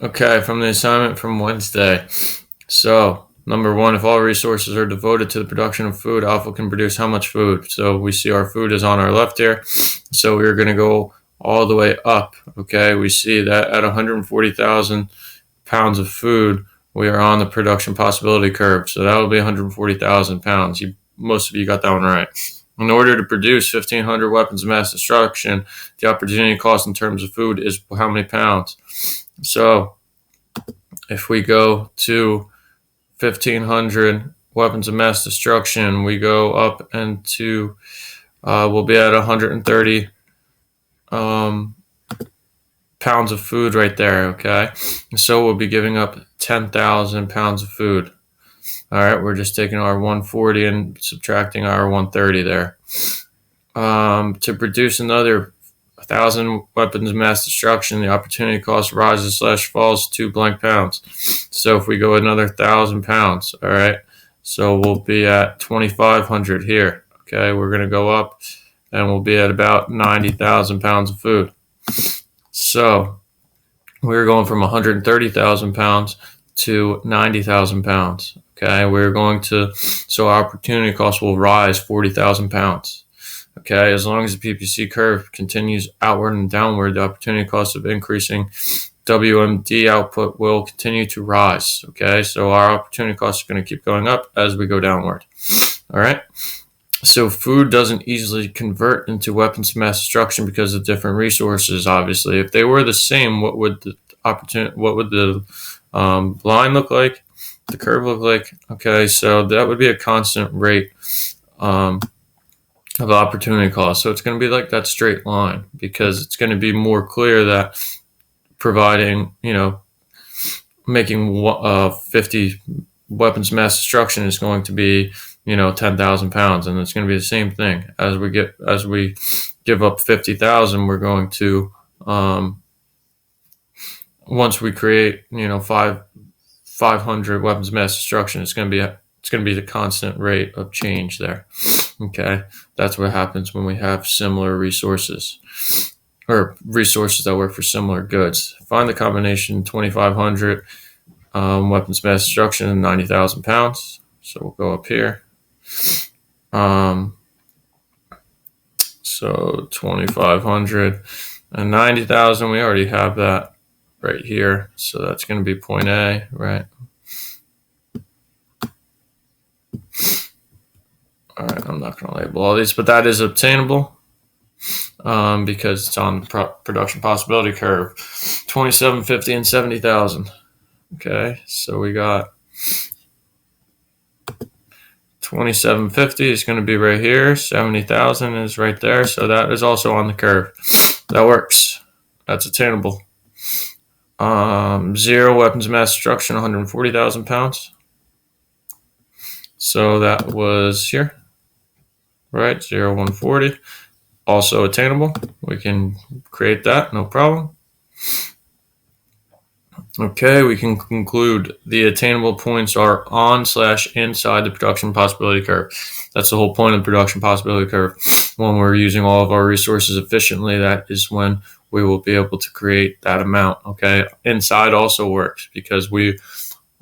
Okay, from the assignment from Wednesday. So, number one, if all resources are devoted to the production of food, Alpha can produce how much food? So we see our food is on our left here. So we're going to go all the way up. Okay, we see that at 140,000 pounds of food, we are on the production possibility curve. So that will be 140,000 pounds. Most of you got that one right. In order to produce 1,500 weapons of mass destruction, the opportunity cost in terms of food is how many pounds? So if we go to 1,500 weapons of mass destruction, we go up into, we'll be at 130 pounds of food right there, okay? So we'll be giving up 10,000 pounds of food. All right, we're just taking our 140 and subtracting our 130 there. To produce another 1,000 weapons of mass destruction, the opportunity cost rises / falls to blank pounds. So if we go another 1,000 pounds, all right, so we'll be at 2,500 here. Okay, we're going to go up and we'll be at about 90,000 pounds of food. So we're going from 130,000 pounds to 90,000 pounds. Okay, we're going to, so our opportunity cost will rise 40,000 pounds. Okay, as long as the PPC curve continues outward and downward, the opportunity cost of increasing WMD output will continue to rise. Okay, so our opportunity cost is going to keep going up as we go downward. All right, so food doesn't easily convert into weapons of mass destruction because of different resources. Obviously, if they were the same, what would the line look like? The curve look like? Okay, so that would be a constant rate of opportunity cost. So it's going to be like that straight line because it's going to be more clear that providing, making 50 weapons of mass destruction is going to be, 10,000 pounds, and it's going to be the same thing as we give up 50,000. We're going to once we create 500 weapons of mass destruction, it's going to be the constant rate of change there. Okay, that's what happens when we have similar resources or resources that work for similar goods. Find the combination 2,500 weapons of mass destruction and 90,000 pounds. So we'll go up here. So 2,500 and 90,000, we already have that right here. So that's going to be point A, right? All right, I'm not going to label all these, but that is obtainable because it's on the production possibility curve. 2,750 and 70,000. Okay, so we got 2,750 is going to be right here. 70,000 is right there. So that is also on the curve. That works. That's attainable. 0 weapons of mass destruction, 140,000 pounds. So that was here. Right, 0, 140, also attainable. We can create that, no problem. Okay, we can conclude the attainable points are on / inside the production possibility curve. That's the whole point of the production possibility curve. When we're using all of our resources efficiently, that is when we will be able to create that amount. Okay, inside also works because we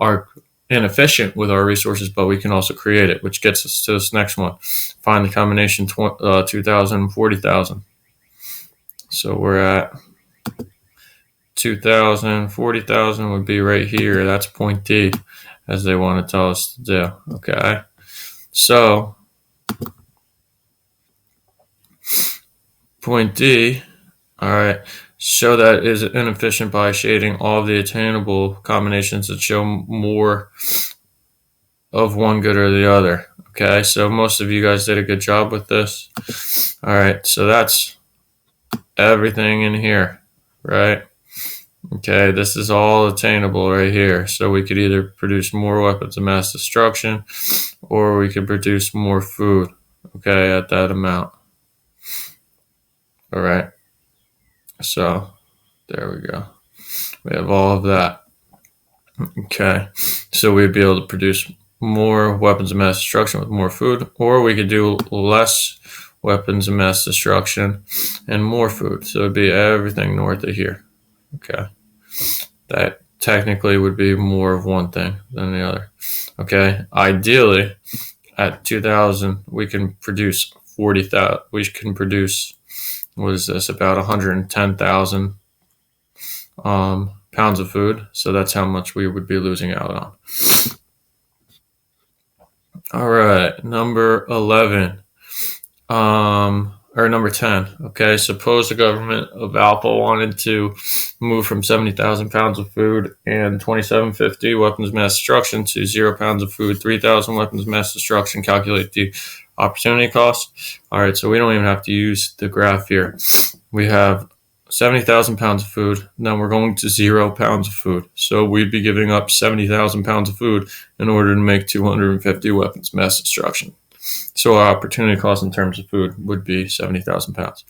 are inefficient with our resources, but we can also create it, which gets us to this next one. Find the combination 2,000 and 40,000. So we're at 2,000, 40,000 would be right here. That's point D, as they want to tell us to do. Okay, so point D, all right, show that is inefficient by shading all of the attainable combinations that show more of one good or the other. Okay, so most of you guys did a good job with this. All right, so that's everything in here, right? Okay, this is all attainable right here. So we could either produce more weapons of mass destruction or we could produce more food, okay, at that amount. All right, so there we go. We have all of that. Okay, so we'd be able to produce more weapons of mass destruction with more food, or we could do less weapons of mass destruction and more food. So it'd be everything north of here. Okay, that technically would be more of one thing than the other. Okay, ideally, at 2,000, we can produce 40,000. We can produce, what is this, about 110,000 pounds of food. So that's how much we would be losing out on. All right, number 11. Or number 10. Okay, suppose the government of Alpha wanted to move from 70,000 pounds of food and 2,750 weapons of mass destruction to 0 pounds of food, 3,000 weapons of mass destruction. Calculate the opportunity cost. All right, so we don't even have to use the graph here. We have 70,000 pounds of food. Now we're going to 0 pounds of food. So we'd be giving up 70,000 pounds of food in order to make 250 weapons of mass destruction. So our opportunity cost in terms of food would be 70,000 pounds.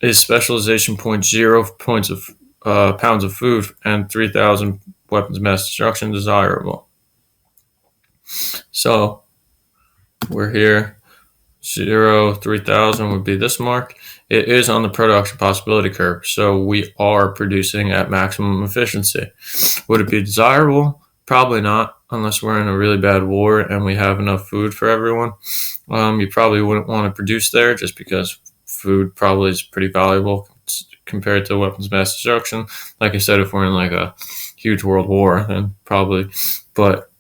Is specialization point 0 points of pounds of food and 3,000 weapons of mass destruction desirable? So we're here. 0, 3,000 would be this mark. It is on the production possibility curve, so we are producing at maximum efficiency. Would it be desirable? Probably not, unless we're in a really bad war and we have enough food for everyone. You probably wouldn't want to produce there just because food probably is pretty valuable compared to weapons of mass destruction. Like I said, if we're in like a huge world war, then probably. But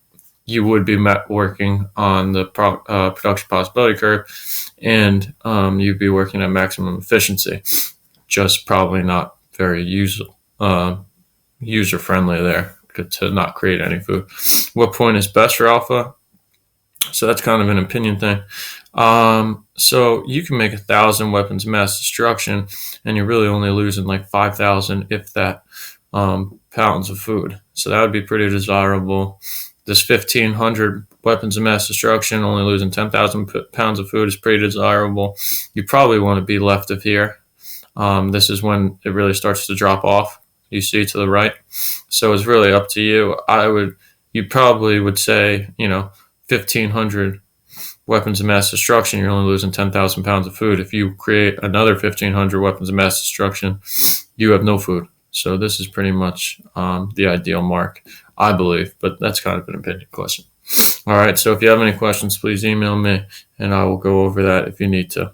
you would be working on the production possibility curve, and you'd be working at maximum efficiency. Just probably not very user-friendly there to not create any food. What point is best for Alpha? So that's kind of an opinion thing. So you can make 1,000 weapons of mass destruction, and you're really only losing like 5,000, if that, pounds of food. So that would be pretty desirable. This 1,500 weapons of mass destruction, only losing 10,000 pounds of food is pretty desirable. You probably want to be left of here. This is when it really starts to drop off. You see to the right. So it's really up to you. You probably would say, 1,500 weapons of mass destruction, you're only losing 10,000 pounds of food. If you create another 1,500 weapons of mass destruction, you have no food. So this is pretty much the ideal mark, I believe, but that's kind of an opinion question. All right, so if you have any questions, please email me, and I will go over that if you need to.